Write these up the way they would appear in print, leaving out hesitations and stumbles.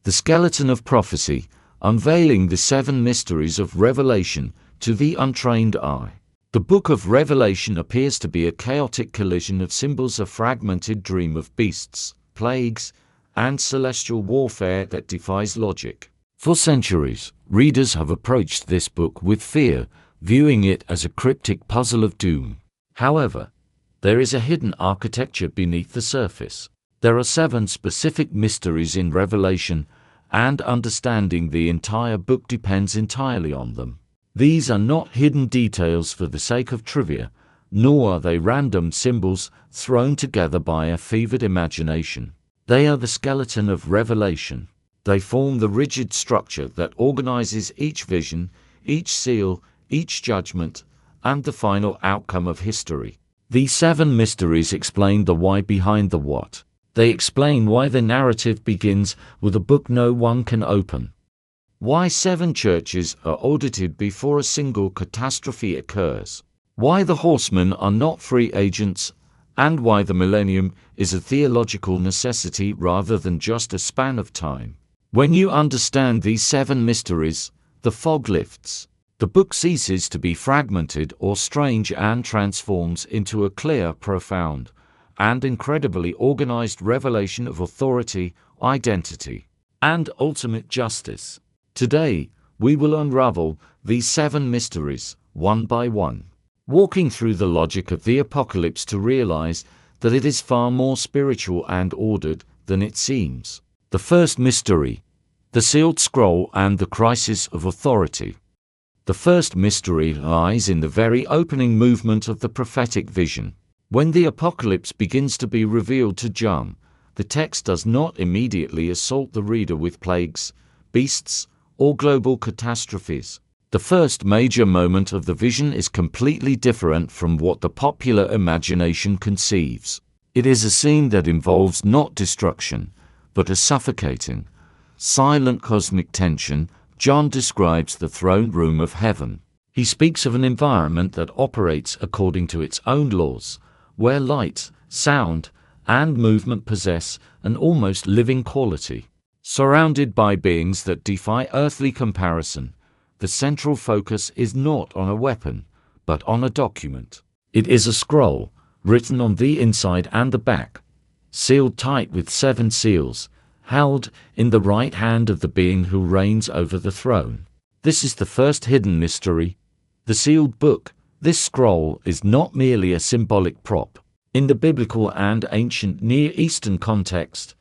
The Skeleton of Prophecy, unveiling the 7 mysteries of Revelation to the untrained eye. The book of Revelation appears to be a chaotic collision of symbols, a fragmented dream of beasts, plagues, and celestial warfare that defies logic. For centuries, readers have approached this book with fear, viewing it as a cryptic puzzle of doom. However, there is a hidden architecture beneath the surface. There are 7 specific mysteries in Revelation, and understanding the entire book depends entirely on them. These are not hidden details for the sake of trivia, nor are they random symbols thrown together by a fevered imagination. They are the skeleton of Revelation. They form the rigid structure that organizes each vision, each seal, each judgment, and the final outcome of history. These 7 mysteries explain the why behind the what. They explain why the narrative begins with a book no one can open, why 7 churches are audited before a single catastrophe occurs, why the horsemen are not free agents, and why the millennium is a theological necessity rather than just a span of time. When you understand these 7 mysteries, the fog lifts. The book ceases to be fragmented or strange and transforms into a clear, profound, and incredibly organized revelation of authority, identity, and ultimate justice. Today, we will unravel these 7 mysteries, one by one, walking through the logic of the apocalypse to realize that it is far more spiritual and ordered than it seems. The first mystery, the sealed scroll and the crisis of authority. The first mystery lies in the very opening movement of the prophetic vision. When the apocalypse begins to be revealed to John, the text does not immediately assault the reader with plagues, beasts, or global catastrophes. The first major moment of the vision is completely different from what the popular imagination conceives. It is a scene that involves not destruction, but a suffocating, silent cosmic tension. John describes the throne room of heaven. He speaks of an environment that operates according to its own laws, where light, sound, and movement possess an almost living quality. Surrounded by beings that defy earthly comparison, the central focus is not on a weapon, but on a document. It is a scroll, written on the inside and the back, sealed tight with 7 seals, held in the right hand of the being who reigns over the throne. This is the first hidden mystery, the sealed book. This scroll is not merely a symbolic prop. In the biblical and ancient Near Eastern context,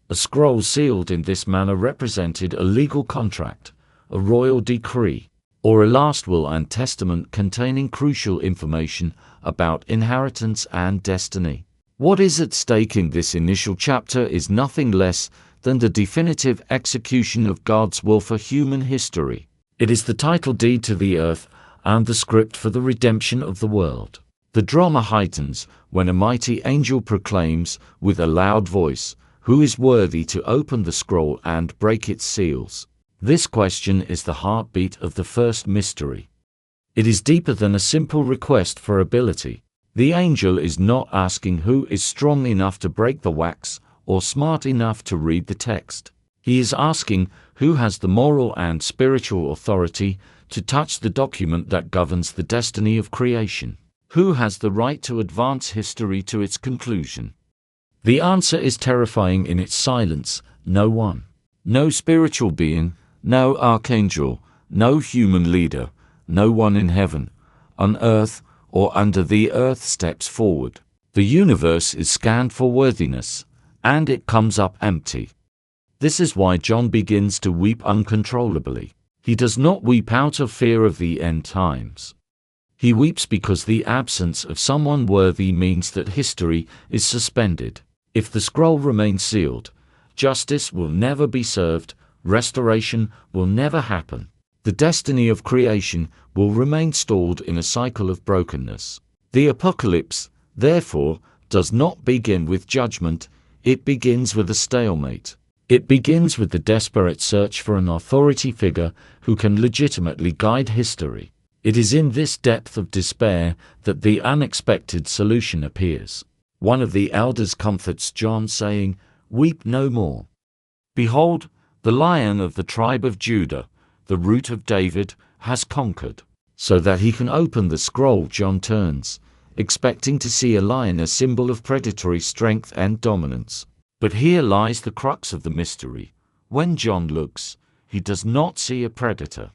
a scroll sealed in this manner represented a legal contract, a royal decree, or a last will and testament containing crucial information about inheritance and destiny. What is at stake in this initial chapter is nothing less than the definitive execution of God's will for human history. It is the title deed to the earth and the script for the redemption of the world. The drama heightens when a mighty angel proclaims with a loud voice, "Who is worthy to open the scroll and break its seals?" This question is the heartbeat of the first mystery. It is deeper than a simple request for ability. The angel is not asking who is strong enough to break the wax or smart enough to read the text. He is asking who has the moral and spiritual authority to touch the document that governs the destiny of creation. Who has the right to advance history to its conclusion? The answer is terrifying in its silence: no one. No spiritual being, no archangel, no human leader, no one in heaven, on earth, or under the earth steps forward. The universe is scanned for worthiness, and it comes up empty. This is why John begins to weep uncontrollably. He does not weep out of fear of the end times. He weeps because the absence of someone worthy means that history is suspended. If the scroll remains sealed, justice will never be served, restoration will never happen. The destiny of creation will remain stalled in a cycle of brokenness. The apocalypse, therefore, does not begin with judgment. It begins with a stalemate. It begins with the desperate search for an authority figure who can legitimately guide history. It is in this depth of despair that the unexpected solution appears. One of the elders comforts John, saying, "Weep no more. Behold, The Lion of the tribe of Judah, the Root of David, has conquered. So that he can open the scroll, John turns, expecting to see a lion, a symbol of predatory strength and dominance. But here lies the crux of the mystery. When John looks, he does not see a predator.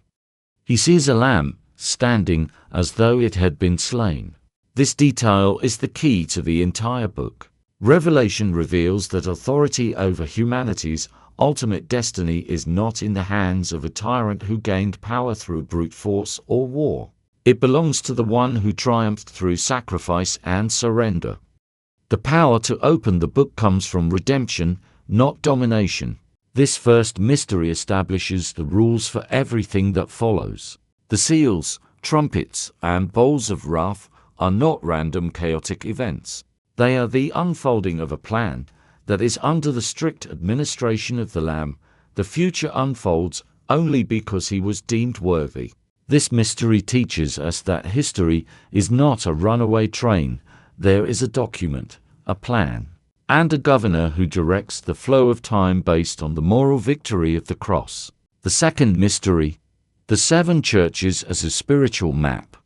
He sees a lamb, standing as though it had been slain. This detail is the key to the entire book. Revelation reveals that authority over humanity's ultimate destiny is not in the hands of a tyrant who gained power through brute force or war. It belongs to the one who triumphed through sacrifice and surrender. The power to open the book comes from redemption, not domination. This first mystery establishes the rules for everything that follows. The seals, trumpets, and bowls of wrath are not random chaotic events. They are the unfolding of a plan that is under the strict administration of the Lamb. The future unfolds only because he was deemed worthy. This mystery teaches us that history is not a runaway train. There is a document, a plan, and a governor who directs the flow of time based on the moral victory of the cross. The second mystery, the seven churches as a spiritual map.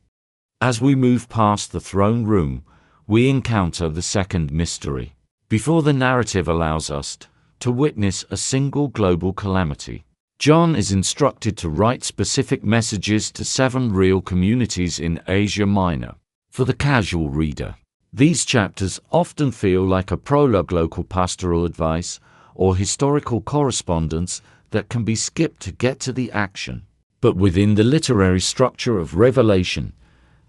As we move past the throne room, we encounter the second mystery. Before the narrative allows us to witness a single global calamity, John is instructed to write specific messages to 7 real communities in Asia Minor. For the casual reader, these chapters often feel like a prologue, local pastoral advice, or historical correspondence that can be skipped to get to the action. But within the literary structure of Revelation,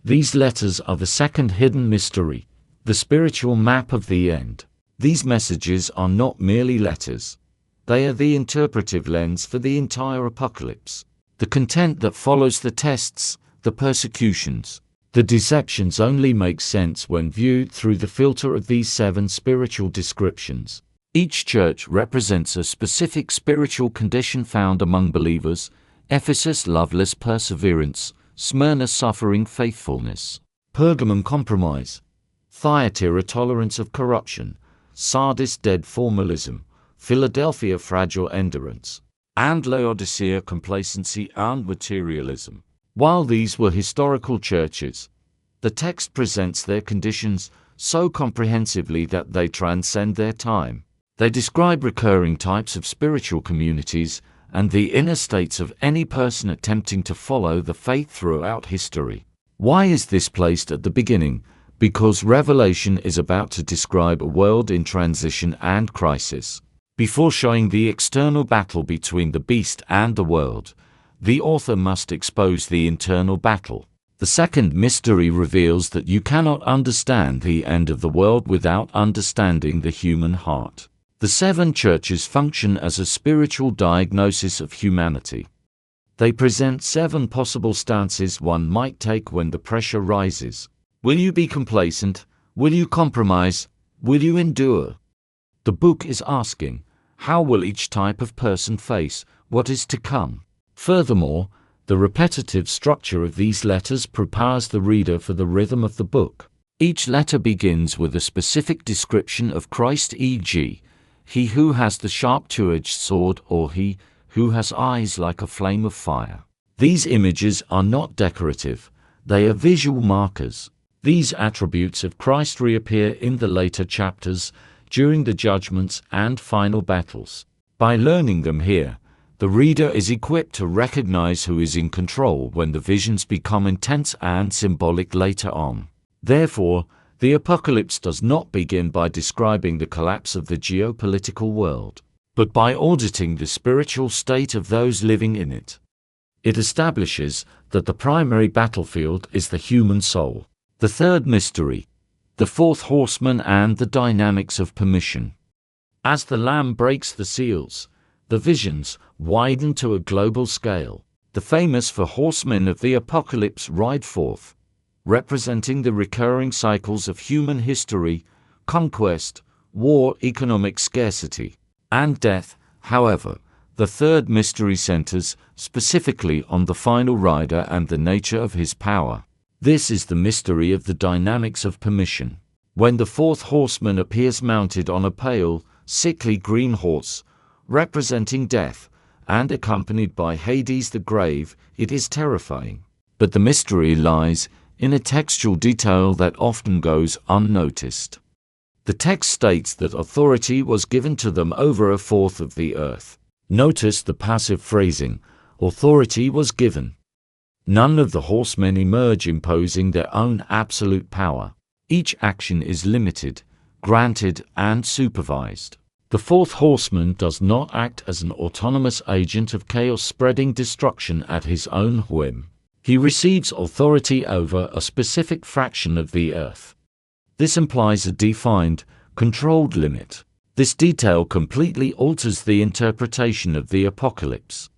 these letters are the second hidden mystery, the spiritual map of the end. These messages are not merely letters. They are the interpretive lens for the entire apocalypse. The content that follows the tests, the persecutions, the deceptions only makes sense when viewed through the filter of these 7 spiritual descriptions. Each church represents a specific spiritual condition found among believers: Ephesus, loveless perseverance; Smyrna, suffering faithfulness; Pergamum, compromise; Thyatira, tolerance of corruption; Sardis, dead formalism; Philadelphia, fragile endurance; and Laodicea, complacency and materialism. While these were historical churches, the text presents their conditions so comprehensively that they transcend their time. They describe recurring types of spiritual communities and the inner states of any person attempting to follow the faith throughout history. Why is this placed at the beginning? Because Revelation is about to describe a world in transition and crisis. Before showing the external battle between the beast and the world, the author must expose the internal battle. The second mystery reveals that you cannot understand the end of the world without understanding the human heart. The 7 churches function as a spiritual diagnosis of humanity. They present 7 possible stances one might take when the pressure rises. Will you be complacent? Will you compromise? Will you endure? The book is asking, how will each type of person face what is to come? Furthermore, the repetitive structure of these letters prepares the reader for the rhythm of the book. Each letter begins with a specific description of Christ, e.g., he who has the sharp two-edged sword, or he who has eyes like a flame of fire. These images are not decorative, they are visual markers. These attributes of Christ reappear in the later chapters during the judgments and final battles. By learning them here, the reader is equipped to recognize who is in control when the visions become intense and symbolic later on. Therefore, the apocalypse does not begin by describing the collapse of the geopolitical world, but by auditing the spiritual state of those living in it. It establishes that the primary battlefield is the human soul. The third mystery, the fourth horseman and the dynamics of permission. As the Lamb breaks the seals, the visions widen to a global scale. The famous four horsemen of the apocalypse ride forth, representing the recurring cycles of human history: conquest, war, economic scarcity, and death. However, the third mystery centers specifically on the final rider and the nature of his power. This is the mystery of the dynamics of permission. When the fourth horseman appears mounted on a pale, sickly green horse, representing death, and accompanied by Hades the grave, it is terrifying. But the mystery lies in a textual detail that often goes unnoticed. The text states that authority was given to them over a fourth of the earth. Notice the passive phrasing, authority was given. None of the horsemen emerge imposing their own absolute power. Each action is limited, granted, and supervised. The fourth horseman does not act as an autonomous agent of chaos spreading destruction at his own whim. He receives authority over a specific fraction of the earth. This implies a defined, controlled limit. This detail completely alters the interpretation of the apocalypse.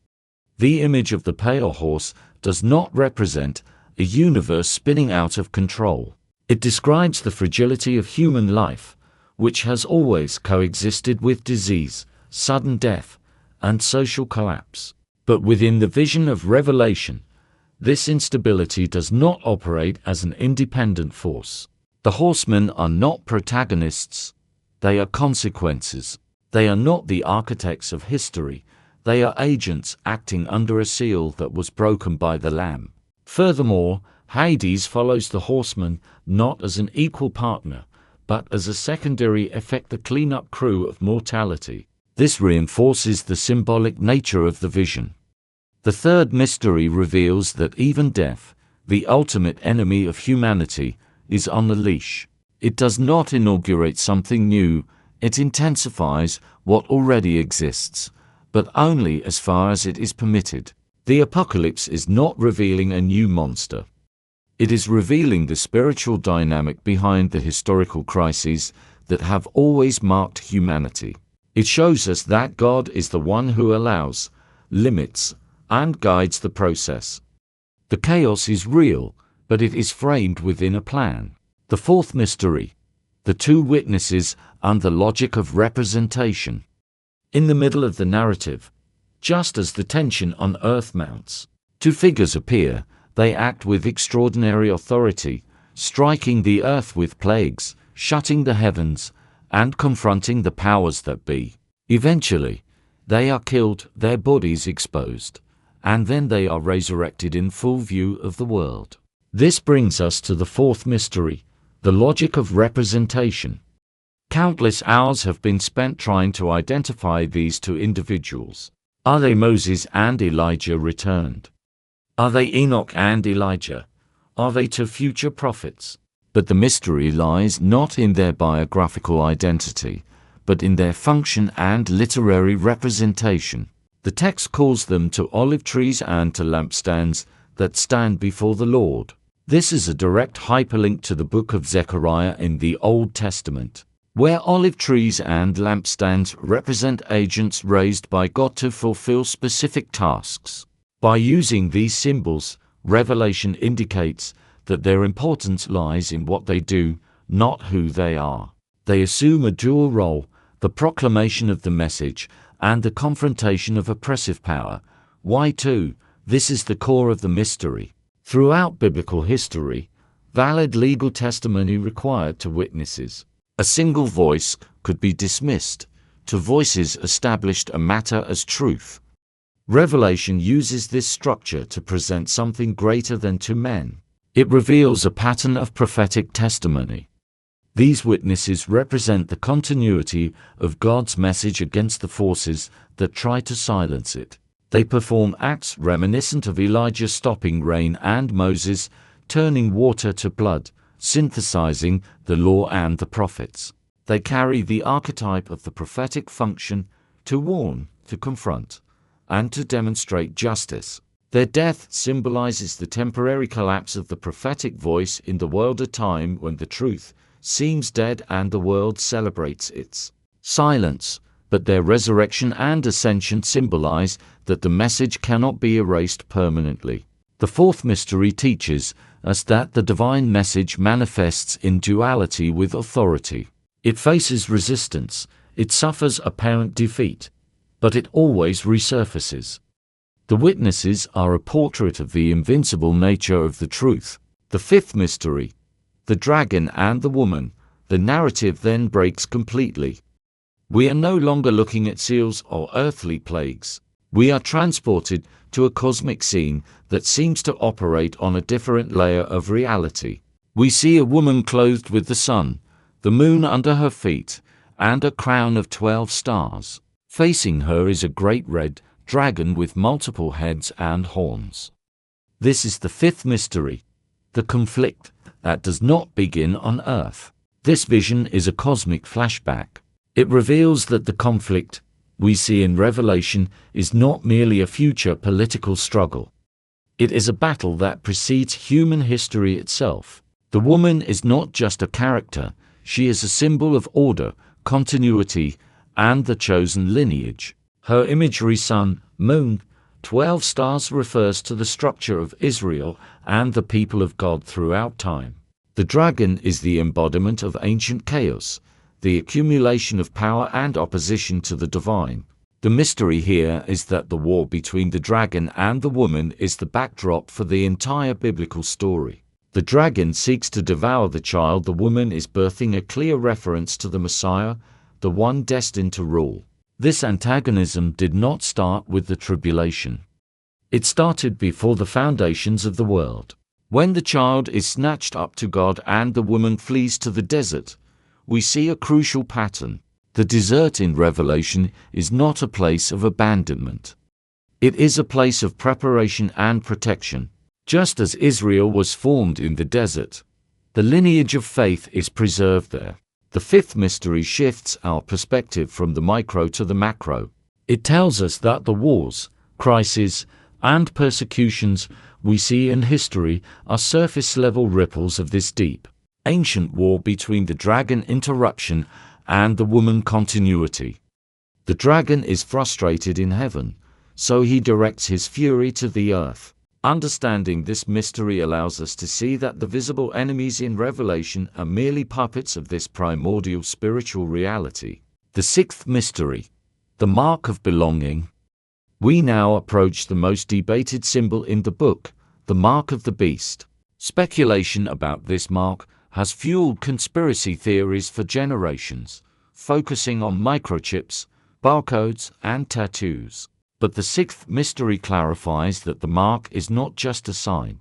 The image of the pale horse does not represent a universe spinning out of control. It describes the fragility of human life, which has always coexisted with disease, sudden death, and social collapse. But within the vision of Revelation, this instability does not operate as an independent force. The horsemen are not protagonists, they are consequences. They are not the architects of history, they are agents acting under a seal that was broken by the Lamb. Furthermore, Hades follows the horsemen not as an equal partner, but as a secondary effect, the cleanup crew of mortality. This reinforces the symbolic nature of the vision. The third mystery reveals that even death, the ultimate enemy of humanity, is on the leash. It does not inaugurate something new, it intensifies what already exists, but only as far as it is permitted. The apocalypse is not revealing a new monster. It is revealing the spiritual dynamic behind the historical crises that have always marked humanity. It shows us that God is the one who allows, limits, and guides the process. The chaos is real, but it is framed within a plan. The fourth mystery, the two witnesses and the logic of representation. In the middle of the narrative, just as the tension on earth mounts, two figures appear. They act with extraordinary authority, striking the earth with plagues, shutting the heavens, and confronting the powers that be. Eventually, they are killed, their bodies exposed, and then they are resurrected in full view of the world. This brings us to the fourth mystery, the logic of representation. Countless hours have been spent trying to identify these two individuals. Are they Moses and Elijah returned? Are they Enoch and Elijah? Are they two future prophets? But the mystery lies not in their biographical identity, but in their function and literary representation. The text calls them to olive trees and to lampstands that stand before the Lord. This is a direct hyperlink to the book of Zechariah in the Old Testament, where olive trees and lampstands represent agents raised by God to fulfill specific tasks. By using these symbols, Revelation indicates that their importance lies in what they do, not who they are. They assume a dual role, the proclamation of the message and the confrontation of oppressive power. Why too? This is the core of the mystery. Throughout biblical history, valid legal testimony required to witnesses. A single voice could be dismissed. Two voices established a matter as truth. Revelation uses this structure to present something greater than two men. It reveals a pattern of prophetic testimony. These witnesses represent the continuity of God's message against the forces that try to silence it. They perform acts reminiscent of Elijah stopping rain and Moses turning water to blood, synthesizing the law and the prophets. They carry the archetype of the prophetic function to warn, to confront, and to demonstrate justice. Their death symbolizes the temporary collapse of the prophetic voice in the world, a time when the truth seems dead and the world celebrates its silence. But their resurrection and ascension symbolize that the message cannot be erased permanently. The fourth mystery teaches us that the divine message manifests in duality with authority. It faces resistance, it suffers apparent defeat, but it always resurfaces. The witnesses are a portrait of the invincible nature of the truth. The fifth mystery, the dragon and the woman. The narrative then breaks completely. We are no longer looking at seals or earthly plagues. We are transported to a cosmic scene that seems to operate on a different layer of reality. We see a woman clothed with the sun, the moon under her feet, and a crown of 12 stars. Facing her is a great red dragon with multiple heads and horns. This is the fifth mystery, the conflict that does not begin on Earth. This vision is a cosmic flashback. It reveals that the conflict we see in Revelation is not merely a future political struggle. It is a battle that precedes human history itself. The woman is not just a character, she is a symbol of order, continuity, and the chosen lineage. Her imagery, sun, moon, 12 stars, refers to the structure of Israel and the people of God throughout time. The dragon is the embodiment of ancient chaos, the accumulation of power and opposition to the divine. The mystery here is that the war between the dragon and the woman is the backdrop for the entire biblical story. The dragon seeks to devour the child the woman is birthing, a clear reference to the Messiah, the one destined to rule. This antagonism did not start with the tribulation. It started before the foundations of the world. When the child is snatched up to God and the woman flees to the desert, we see a crucial pattern. The desert in Revelation is not a place of abandonment. It is a place of preparation and protection. Just as Israel was formed in the desert, the lineage of faith is preserved there. The fifth mystery shifts our perspective from the micro to the macro. It tells us that the wars, crises, and persecutions we see in history are surface-level ripples of this deep, ancient war between the dragon interruption and the woman continuity. The dragon is frustrated in heaven, so he directs his fury to the earth. Understanding this mystery allows us to see that the visible enemies in Revelation are merely puppets of this primordial spiritual reality. The sixth mystery, the mark of belonging. We now approach the most debated symbol in the book, the mark of the beast. Speculation about this mark has fueled conspiracy theories for generations, focusing on microchips, barcodes, and tattoos. But the sixth mystery clarifies that the mark is not just a sign,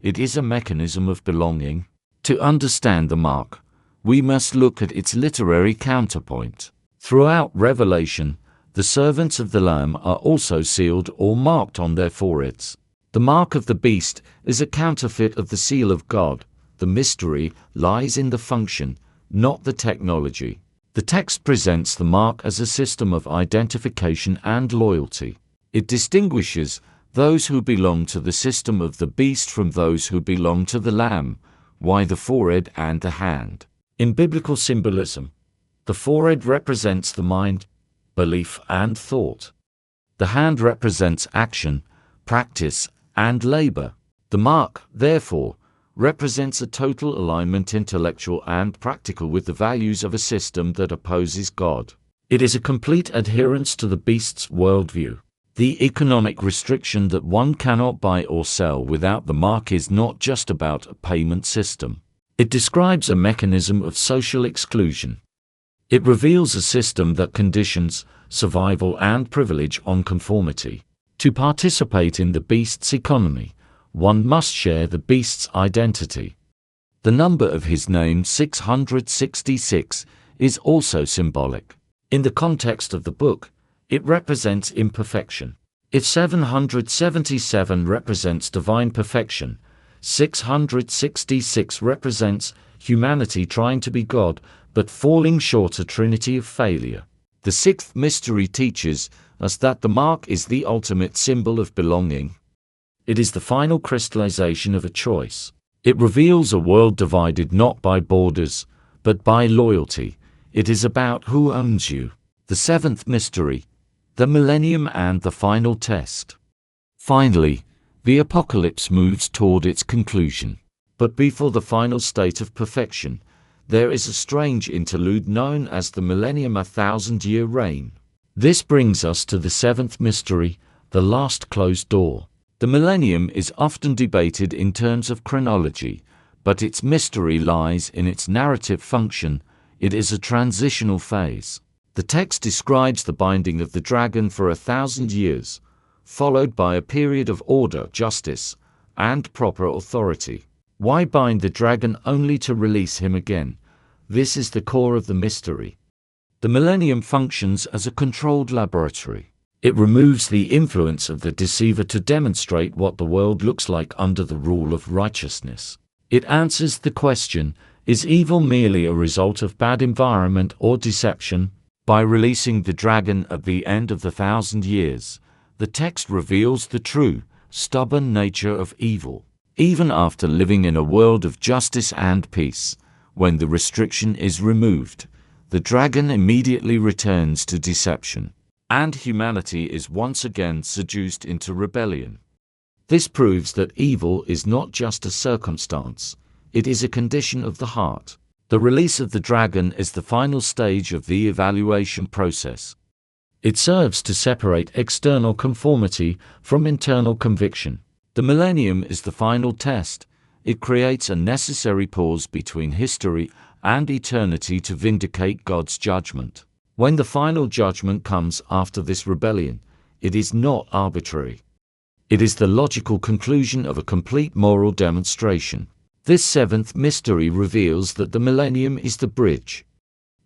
it is a mechanism of belonging. To understand the mark, we must look at its literary counterpoint. Throughout Revelation, the servants of the Lamb are also sealed or marked on their foreheads. The mark of the beast is a counterfeit of the seal of God. The mystery lies in the function, not the technology. The text presents the mark as a system of identification and loyalty. It distinguishes those who belong to the system of the beast from those who belong to the Lamb. Why the forehead and the hand? In biblical symbolism, the forehead represents the mind, belief, and thought. The hand represents action, practice, and labor. The mark, therefore, represents a total alignment, intellectual and practical, with the values of a system that opposes God. It is a complete adherence to the beast's worldview. The economic restriction that one cannot buy or sell without the mark is not just about a payment system. It describes a mechanism of social exclusion. It reveals a system that conditions survival and privilege on conformity. To participate in the beast's economy, one must share the beast's identity. The number of his name, 666, is also symbolic. In the context of the book, it represents imperfection. If 777 represents divine perfection, 666 represents humanity trying to be God, but falling short, a trinity of failure. The sixth mystery teaches us that the mark is the ultimate symbol of belonging. It is the final crystallization of a choice. It reveals a world divided not by borders, but by loyalty. It is about who owns you. The seventh mystery, the Millennium and the final test. Finally, the apocalypse moves toward its conclusion. But before the final state of perfection, there is a strange interlude known as the Millennium, a 1,000-year reign. This brings us to the seventh mystery, the last closed door. The Millennium is often debated in terms of chronology, but its mystery lies in its narrative function. It is a transitional phase. The text describes the binding of the dragon for 1,000 years, followed by a period of order, justice, and proper authority. Why bind the dragon only to release him again? This is the core of the mystery. The Millennium functions as a controlled laboratory. It removes the influence of the deceiver to demonstrate what the world looks like under the rule of righteousness. It answers the question, is evil merely a result of bad environment or deception? By releasing the dragon at the end of the 1,000 years, the text reveals the true, stubborn nature of evil. Even after living in a world of justice and peace, when the restriction is removed, the dragon immediately returns to deception, and humanity is once again seduced into rebellion. This proves that evil is not just a circumstance, it is a condition of the heart. The release of the dragon is the final stage of the evaluation process. It serves to separate external conformity from internal conviction. The Millennium is the final test. It creates a necessary pause between history and eternity to vindicate God's judgment. When the final judgment comes after this rebellion, it is not arbitrary. It is the logical conclusion of a complete moral demonstration. This seventh mystery reveals that the Millennium is the bridge.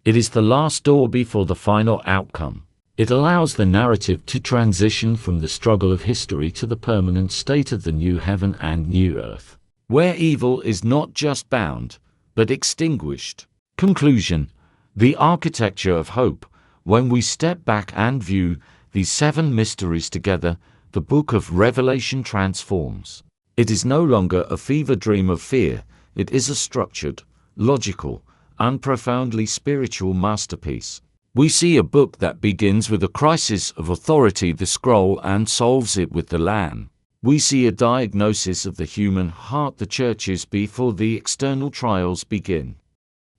It is the last door before the final outcome. It allows the narrative to transition from the struggle of history to the permanent state of the new heaven and new earth, where evil is not just bound, but extinguished. Conclusion: the architecture of hope. When we step back and view these seven mysteries together, the book of Revelation transforms. It is no longer a fever dream of fear, it is a structured, logical, and profoundly spiritual masterpiece. We see a book that begins with a crisis of authority, the scroll, and solves it with the Lamb. We see a diagnosis of the human heart, the churches, before the external trials begin.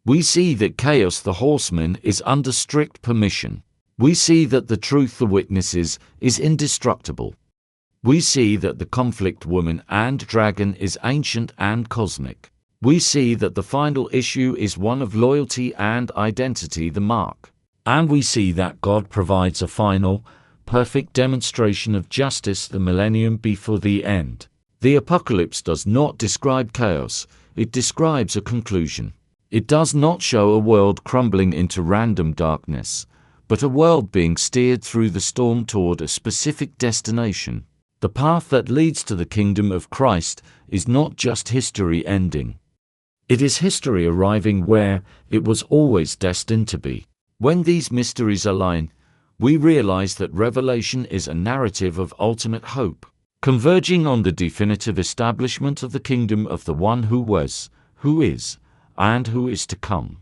We see that chaos, the horseman, is under strict permission. We see that the truth, the witnesses, is indestructible. We see that the conflict, woman and dragon, is ancient and cosmic. We see that the final issue is one of loyalty and identity, the mark. And we see that God provides a final, perfect demonstration of justice, the Millennium, before the end. The Apocalypse does not describe chaos, it describes a conclusion. It does not show a world crumbling into random darkness, but a world being steered through the storm toward a specific destination. The path that leads to the kingdom of Christ is not just history ending. It is history arriving where it was always destined to be. When these mysteries align, we realize that Revelation is a narrative of ultimate hope, converging on the definitive establishment of the kingdom of the one who was, who is, and who is to come.